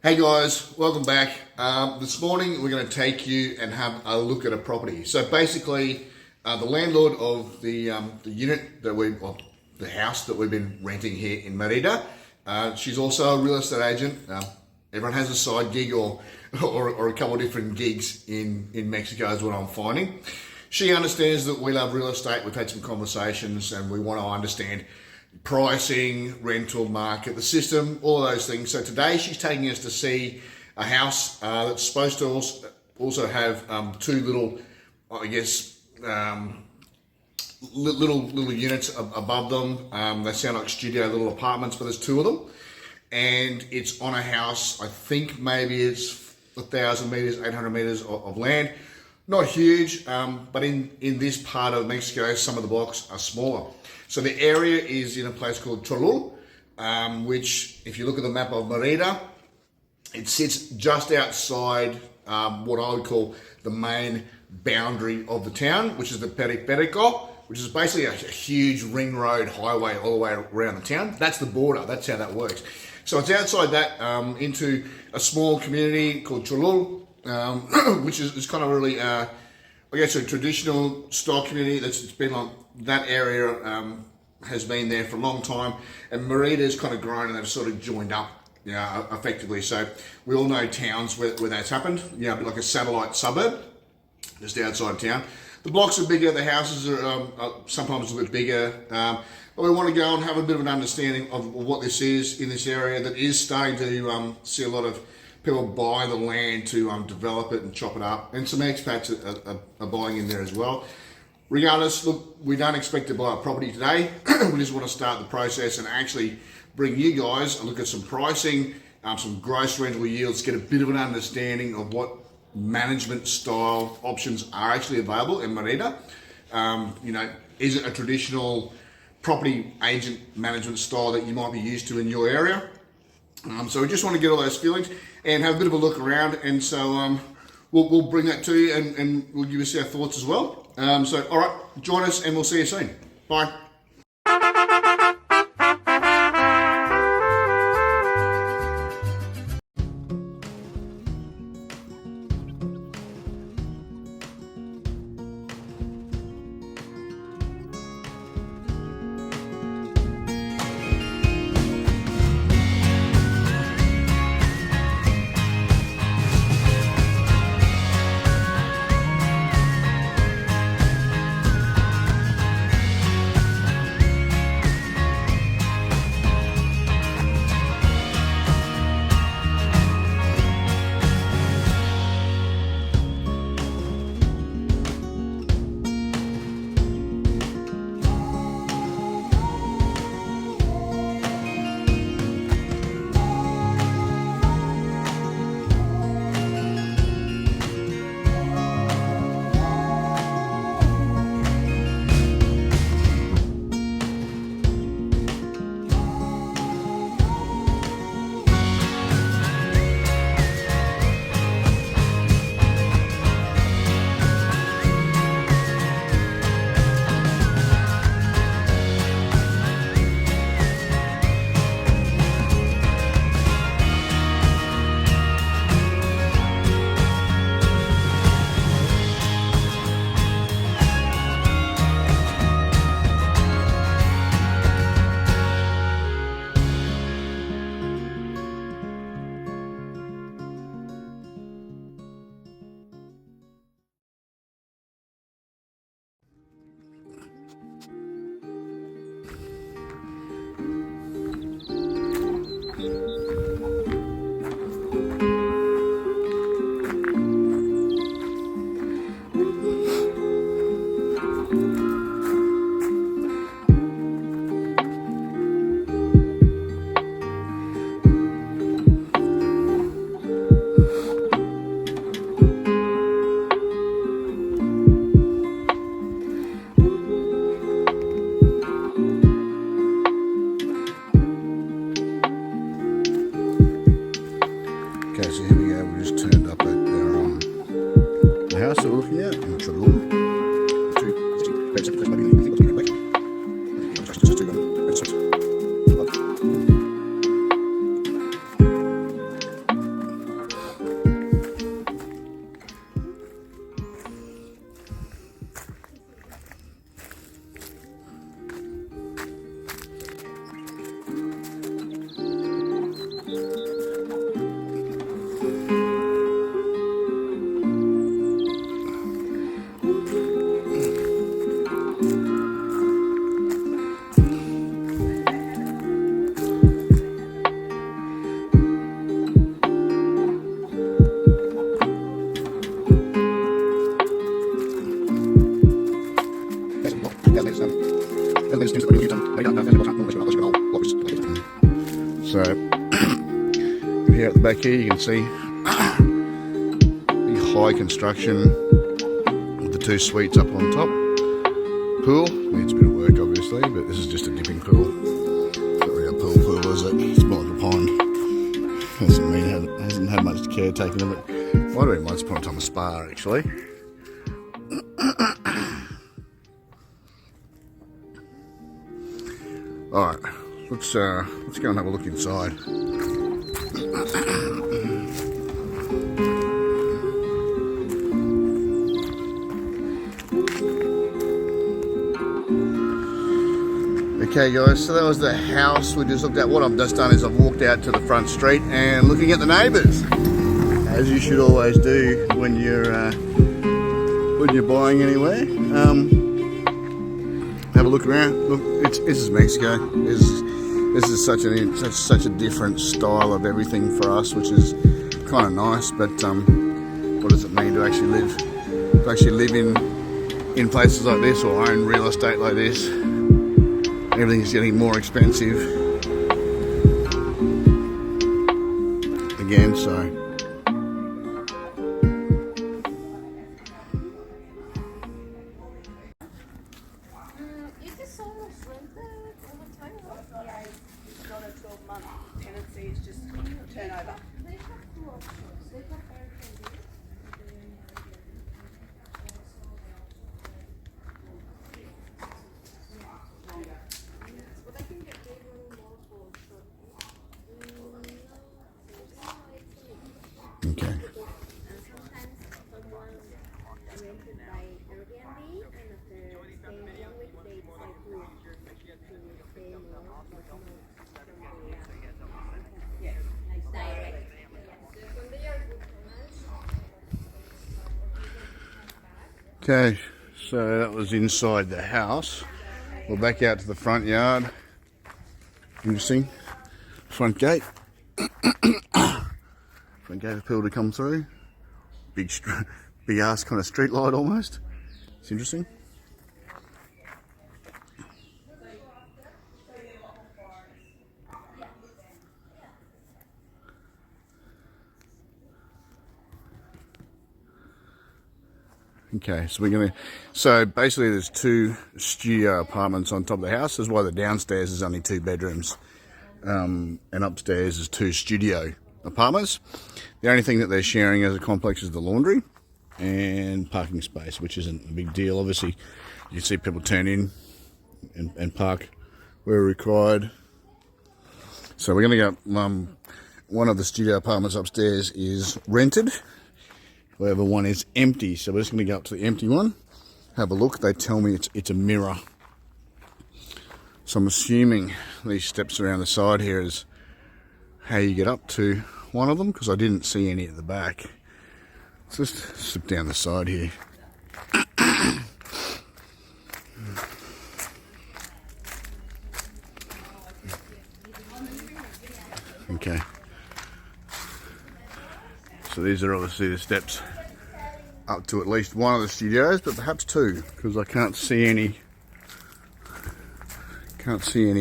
Hey guys, welcome back. This morning we're going to take you and have a look at a property. So basically, the landlord of the unit that the house that we've been renting here in Merida, she's also a real estate agent. Everyone has a side gig or a couple of different gigs in Mexico is what I'm finding. She understands that we love real estate. We've had some conversations and we want to understand pricing, rental market, the system, all those things. So today she's taking us to see a house that's supposed to also have two little, I guess, little units above them. They sound like studio little apartments, but there's two of them. And it's on a house, I think maybe it's 1,000 meters, 800 meters of land. Not huge, but in this part of Mexico, some of the blocks are smaller. So the area is in a place called Cholul, which, if you look at the map of Merida, it sits just outside what I would call the main boundary of the town, which is the Periférico, which is basically a huge ring road highway all the way around the town. That's the border. That's how that works. So it's outside that into a small community called Cholul, which is kind of really, I guess, a traditional style community that's been like that area has been there for a long time, and Merida's kind of grown and they've sort of joined up, effectively. So we all know towns where that's happened, like a satellite suburb just outside town. The blocks are bigger, the houses are sometimes a little bit bigger, but we want to go and have a bit of an understanding of what this is in this area that is starting to see a lot of people buy the land to develop it and chop it up, and some expats are buying in there as well. Regardless, look, we don't expect to buy a property today. We just want to start the process and actually bring you guys a look at some pricing, some gross rental yields, get a bit of an understanding of what management style options are actually available in Merida. Is it a traditional property agent management style that you might be used to in your area? So we just want to get all those feelings and have a bit of a look around, and so we'll bring that to you and we'll give us our thoughts as well. So all right, join us and we'll see you soon. Bye. here at the back here, you can see big high construction with the 2 suites up on top. Pool needs a bit of work obviously, but this is just a dipping pool. Not really a pool, is it? It's more like a pond. Hasn't had much care taken of it. Might have been once upon a time a spa actually. Alright, let's go and have a look inside. Okay guys, so that was the house we just looked at. What I've just done is I've walked out to the front street and looking at the neighbours, as you should always do when you're buying anywhere. Have a look around. Look, this is Mexico. This is such a different style of everything for us, which is kind of nice. But what does it mean to actually live in places like this, or own real estate like this? Everything's getting more expensive again, so Is this almost rented all the time? Yeah, it's not a 12-month tenancy, it's just turnover. They have 2 options. They have Airbnb. But I can get way more for short. okay. And sometimes someone rented by Airbnb, and after staying 1 week, they decide to stay more, like more direct. Okay, so that was inside the house. We're back out to the front yard. Interesting. Front gate. Front gate for people to come through. Big ass kind of street light almost. It's interesting. Okay, so basically there's 2 studio apartments on top of the house. That's why the downstairs is only 2 bedrooms. And upstairs is 2 studio apartments. The only thing that they're sharing as a complex is the laundry and parking space, which isn't a big deal. Obviously, you see people turn in and park where required. So we're going to go, one of the studio apartments upstairs is rented. Whatever one is empty. So we're just going to go up to the empty one, have a look. They tell me it's a mirror. So I'm assuming these steps around the side here is how you get up to one of them, because I didn't see any at the back. Let's just slip down the side here. Okay. So these are obviously the steps up to at least one of the studios, but perhaps 2, because I can't see any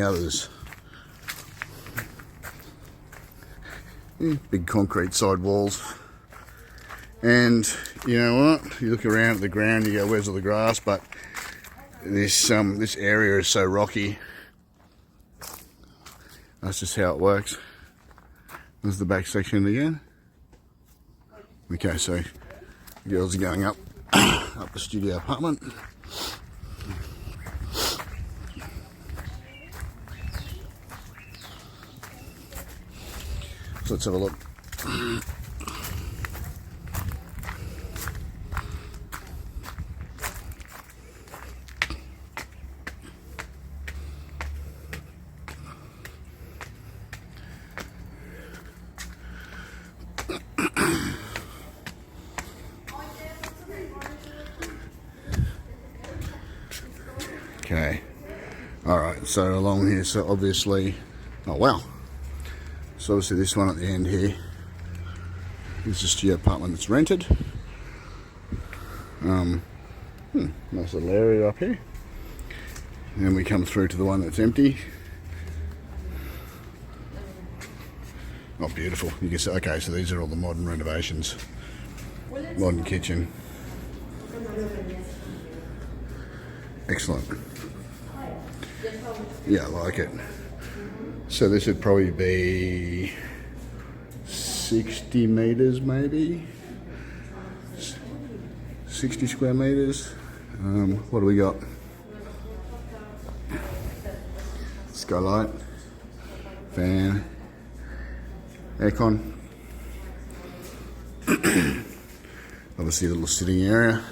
others. Big concrete side walls. And you know what? You look around at the ground, you go, where's all the grass? But this area is so rocky. That's just how it works. There's the back section again. Okay, so the girls are going up the studio apartment. So let's have a look. Okay, all right, so along here, so obviously, oh wow, so obviously this one at the end here is just your apartment that's rented. Nice little area up here. And then we come through to the one that's empty. Not beautiful. You can see, okay, so these are all the modern renovations. Modern kitchen. Excellent. Yeah, I like it. So this would probably be 60 metres maybe. 60 square metres. What do we got? Skylight. Fan. Aircon. Obviously a little sitting area.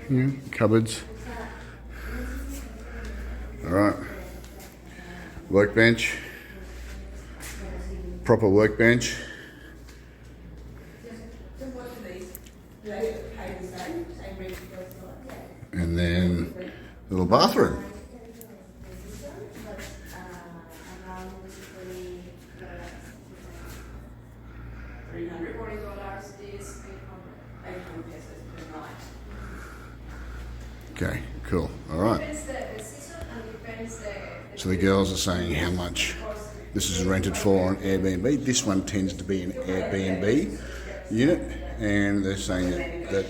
Yeah, cupboards. Alright. Workbench. Proper workbench. And then a little bathroom. Okay, cool. All right. So the girls are saying how much this is rented for on Airbnb. This one tends to be an Airbnb unit, and they're saying that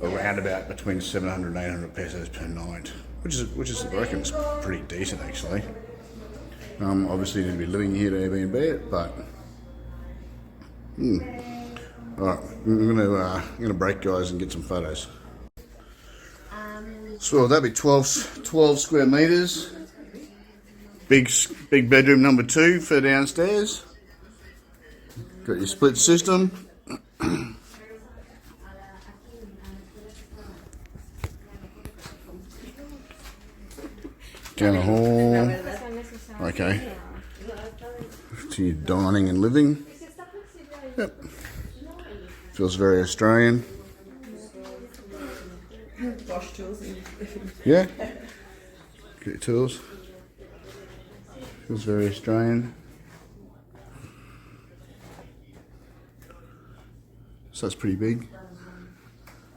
around about between 700 and 800 pesos per night, which is I reckon is pretty decent actually. Obviously you need to be living here to Airbnb it, but all right, I'm gonna break, guys, and get some photos. So that'd be 12 square metres. Big bedroom number 2 for downstairs. Got your split system. Down the hall. Okay. To your dining and living. Yep. Feels very Australian. Wash tools. Yeah. Get your tools. Feels very Australian. So that's pretty big.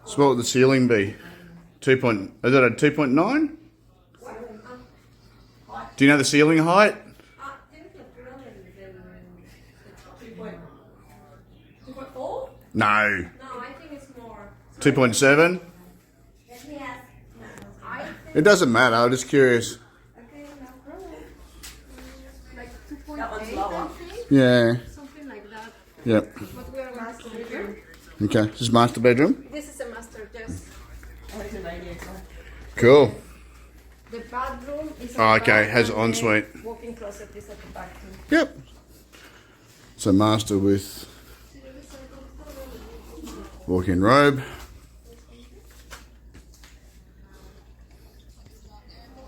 So what would the ceiling be? Is that a 2.9? Do you know the ceiling height? 2.4? No. No, I think it's more. 2.7? It doesn't matter, I'm just curious. Like That one's 2.8, lower. I think. Yeah. Something like that. Yep. But we are going to see here. Okay, this is master bedroom. This is a master, yes. Oh, it's a lady as well. Cool. The bathroom is Oh, at the okay, back, has and ensuite. the walk-in closet is at the back too. Yep. So master with walk-in robe.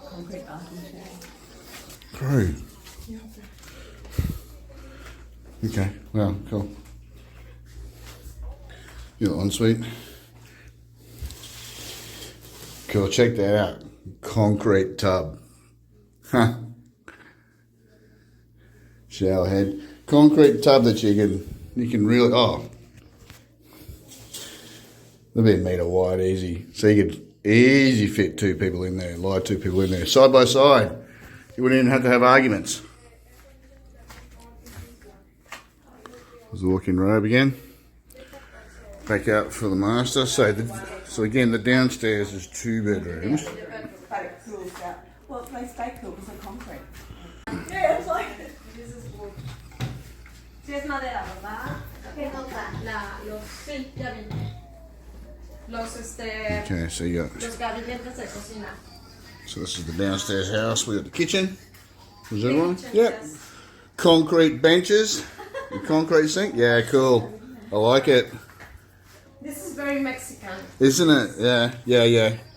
Concrete bathroom shower. Great. Okay, well, cool. Your ensuite. Cool, check that out. Concrete tub. Huh. Shower head. Concrete tub that you can really, they'll be a metre wide easy. So you could easy fit 2 people in there, lie 2 people in there, side by side. You wouldn't even have to have arguments. There's the walk-in robe again. Back out for the master. So again, the downstairs is 2 bedrooms. But it cools out. Well, they stay cool because of concrete. Yeah, it's like this is wood. Sí es madera, ¿verdad? ¿Qué nota? Sí, ya vi. Okay, so you got. Los gabinetes de cocina. So this is the downstairs house. We got the kitchen. Was that one? Kitchen, Yep. yes. Concrete benches. The concrete sink. Yeah, cool. I like it. This is very Mexican. Isn't it? Yeah.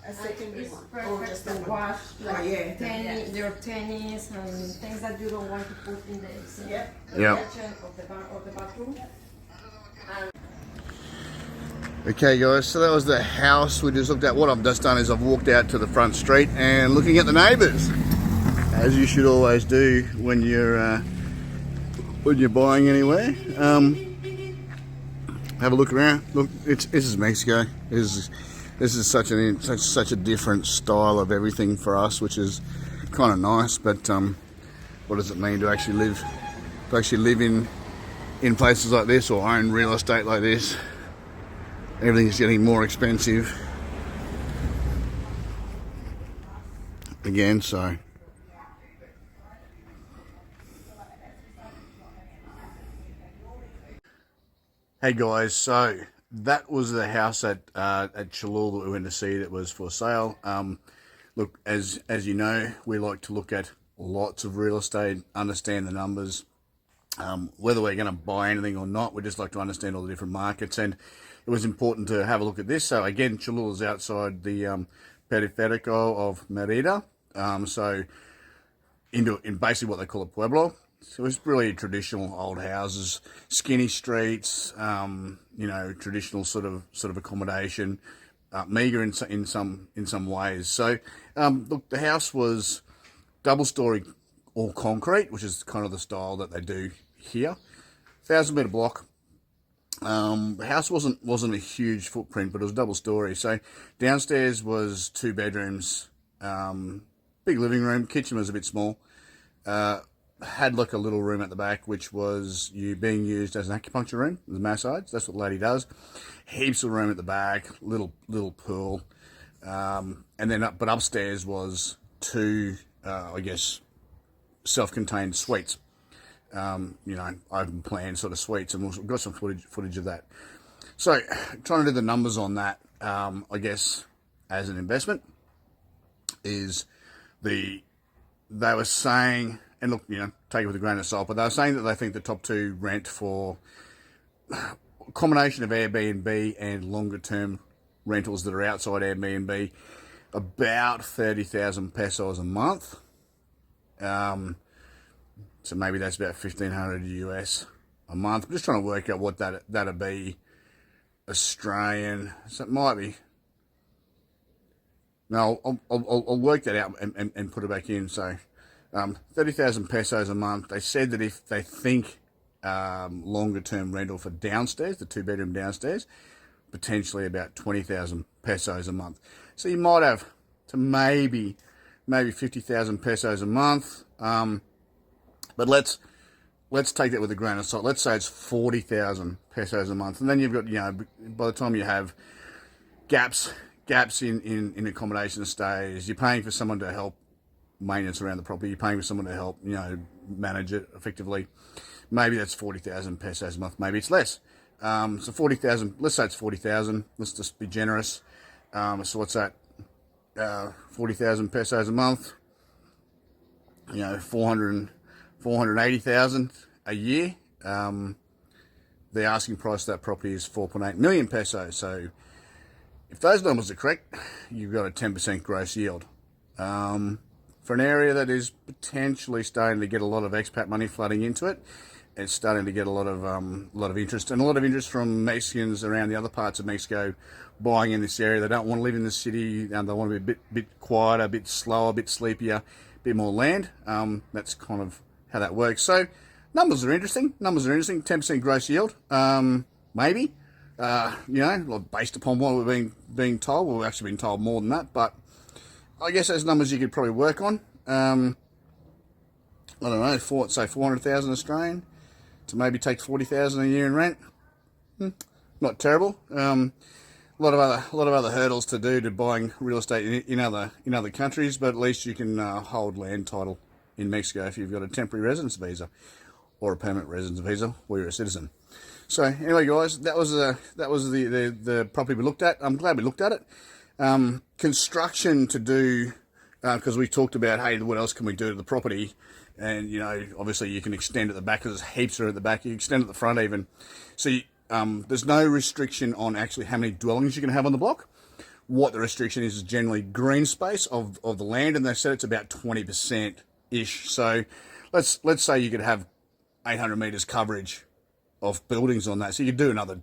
A second It's one. perfect to wash like yeah. your tennis and things that you don't want to put in the Yep. kitchen of the bathroom. Okay, guys. So that was the house we just looked at. What I've just done is I've walked out to the front street and looking at the neighbours, as you should always do when you're buying anywhere. Have a look around. Look, this is Mexico. This is such a different style of everything for us, which is kind of nice. But what does it mean to actually live in places like this, or own real estate like this. Everything's getting more expensive again, so hey guys, so that was the house at Cholul that we went to see that was for sale. Look, as you know, we like to look at lots of real estate, understand the numbers, whether we're going to buy anything or not. We just like to understand all the different markets, and it was important to have a look at this. So again, Cholul is outside the Periférico of Merida, so in basically what they call a pueblo. So it's really traditional old houses, skinny streets, you know, traditional sort of accommodation, meagre in some ways. So look, the house was double-story all concrete, which is kind of the style that they do here. 1,000-meter block. The house wasn't a huge footprint, but it was double-story. So downstairs was 2 bedrooms, big living room. Kitchen was a bit small. Had like a little room at the back, which was being used as an acupuncture room, the massage. That's what the lady does. Heaps of room at the back, little pool, and then but upstairs was 2, I guess, self-contained suites. You know, open plan sort of suites, and we've got some footage of that. So trying to do the numbers on that, I guess, as an investment, is they were saying. And look, you know, take it with a grain of salt, but they were saying that they think the top 2 rent for a combination of Airbnb and longer term rentals that are outside Airbnb, about 30,000 pesos a month. So maybe that's about 1,500 US a month. I'm just trying to work out what that'd be Australian. So it might be. No, I'll work that out and put it back in. So 30,000 pesos a month. They said that if they think longer term rental for downstairs, the 2-bedroom downstairs, potentially about 20,000 pesos a month. So you might have to maybe 50,000 pesos a month. But let's take that with a grain of salt. Let's say it's 40,000 pesos a month, and then you've got, you know, by the time you have gaps in accommodation stays, you're paying for someone to help maintenance around the property, you're paying for someone to help, you know, manage it effectively. Maybe that's 40,000 pesos a month, maybe it's less. So 40,000, let's say it's 40,000, let's just be generous. So what's that? 40,000 pesos a month, you know, 480,000 a year. The asking price of that property is 4.8 million pesos. So if those numbers are correct, you've got a 10% gross yield. For an area that is potentially starting to get a lot of expat money flooding into it, it's starting to get a lot of interest, and a lot of interest from Mexicans around the other parts of Mexico buying in this area. They don't want to live in the city, and they want to be a bit quieter, a bit slower, a bit sleepier, a bit more land. That's kind of how that works. So numbers are interesting. 10% gross yield, maybe. You know, based upon what we're being told. We've actually been told more than that, but I guess those numbers you could probably work on. I don't know, say 400,000 Australian to maybe take 40,000 a year in rent. Not terrible. A lot of other hurdles to do to buying real estate in other countries, but at least you can hold land title in Mexico if you've got a temporary residence visa or a permanent residence visa or you're a citizen. So anyway, guys, that was the property we looked at. I'm glad we looked at it. Construction to do, because we talked about, hey, what else can we do to the property? And, you know, obviously you can extend at the back, because there's heaps at the back. You can extend at the front even. So there's no restriction on actually how many dwellings you can have on the block. What the restriction is generally green space of the land, and they said it's about 20%-ish. So let's say you could have 800 meters coverage of buildings on that. So you could do another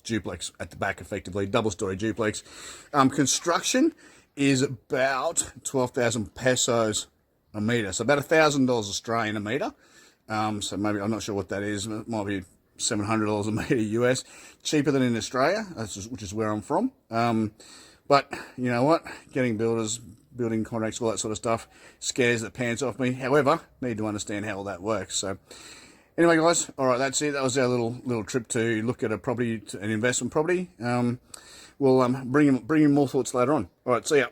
duplex at the back, effectively, double-story duplex. Construction is about 12,000 pesos a metre, so about $1,000 Australian a metre. So maybe, I'm not sure what that is, it might be $700 a metre US, cheaper than in Australia, which is where I'm from. But you know what? Getting builders, building contracts, all that sort of stuff scares the pants off me. However, need to understand how all that works. So anyway, guys, all right, that's it. That was our little trip to look at a property, an investment property. We'll bring in more thoughts later on. All right, see ya.